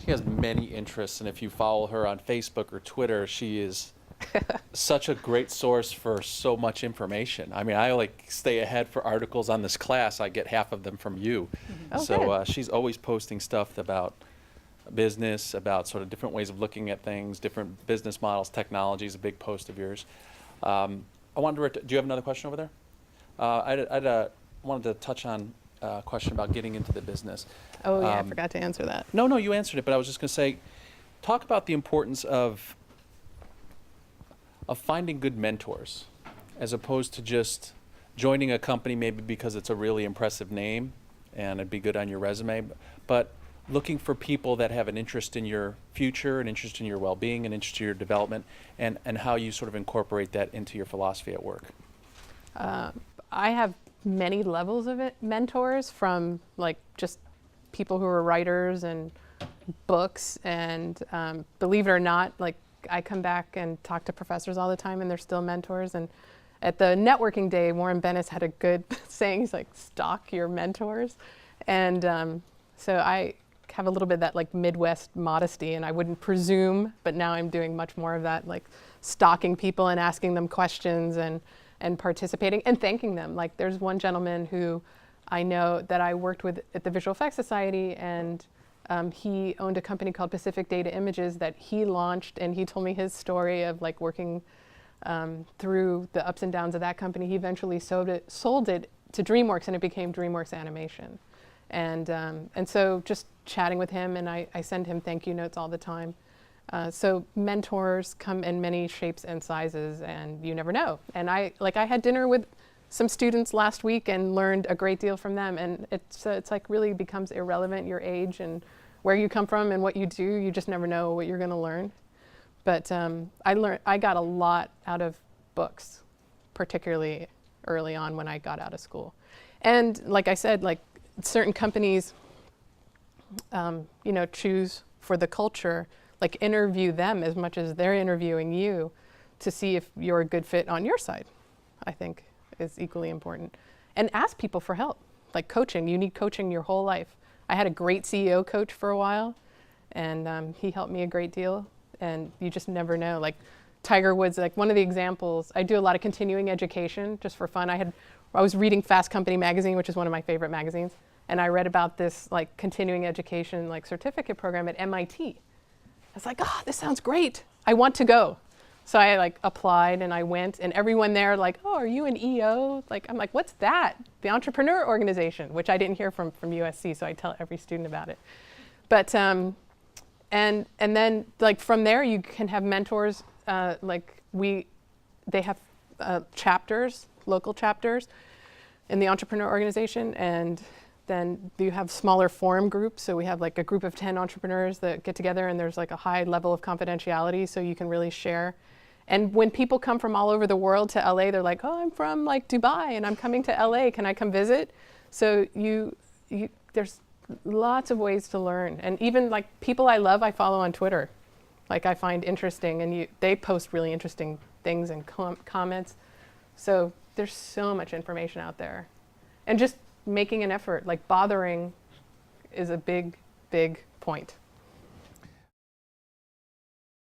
She has many interests, and if you follow her on Facebook or Twitter, she is such a great source for so much information. I mean, I like stay ahead for articles on this class. I get half of them from you. Oh, So good. she's always posting stuff about business, about sort of different ways of looking at things, different business models, technology is a big post of yours. I wanted to, do you have another question over there? Wanted to touch on a question about getting into the business. Oh, yeah, I forgot to answer that. No, you answered it, but I was just going to say, talk about the importance of finding good mentors, as opposed to just joining a company maybe because it's a really impressive name and it'd be good on your resume, but looking for people that have an interest in your future, an interest in your well-being, an interest in your development, and how you sort of incorporate that into your philosophy at work. I have many levels of mentors, from like just people who are writers and books, and believe it or not, like I come back and talk to professors all the time and they're still mentors. And at the networking day, Warren Bennis had a good saying. He's like, stalk your mentors. And so I have a little bit of that like Midwest modesty, and I wouldn't presume, but now I'm doing much more of that, like stalking people and asking them questions and participating and thanking them. Like there's one gentleman who I know that I worked with at the Visual Effects Society, and he owned a company called Pacific Data Images that he launched, and he told me his story of like working through the ups and downs of that company. He eventually sold it to DreamWorks, and it became DreamWorks Animation. And so just chatting with him, and I send him thank you notes all the time. So mentors come in many shapes and sizes, and you never know. And I had dinner with some students last week and learned a great deal from them. And it's like really becomes irrelevant, your age and where you come from and what you do. You just never know what you're going to learn. But I got a lot out of books, particularly early on when I got out of school. And like I said, like certain companies, choose for the culture, like interview them as much as they're interviewing you to see if you're a good fit on your side, I think is equally important. And ask people for help, like coaching. You need coaching your whole life. I had a great CEO coach for a while, and he helped me a great deal. And you just never know. Like Tiger Woods, like one of the examples, I do a lot of continuing education just for fun. I was reading Fast Company magazine, which is one of my favorite magazines, and I read about this like continuing education like certificate program at MIT. I was like, oh, this sounds great. I want to go. So I like applied and I went, and everyone there like, oh, are you an EO? Like, I'm like, what's that? The Entrepreneur Organization, which I didn't hear from USC, so I tell every student about it. But and then like from there you can have mentors. They have chapters, local chapters in the Entrepreneur Organization, and then you have smaller forum groups. So we have like a group of 10 entrepreneurs that get together, and there's like a high level of confidentiality, so you can really share. And when people come from all over the world to LA, they're like, oh, I'm from like Dubai and I'm coming to LA, can I come visit? So there's lots of ways to learn. And even like people I love, I follow on Twitter. Like I find interesting, and they post really interesting things and comments. So there's so much information out there. And just making an effort, like bothering is a big, big point.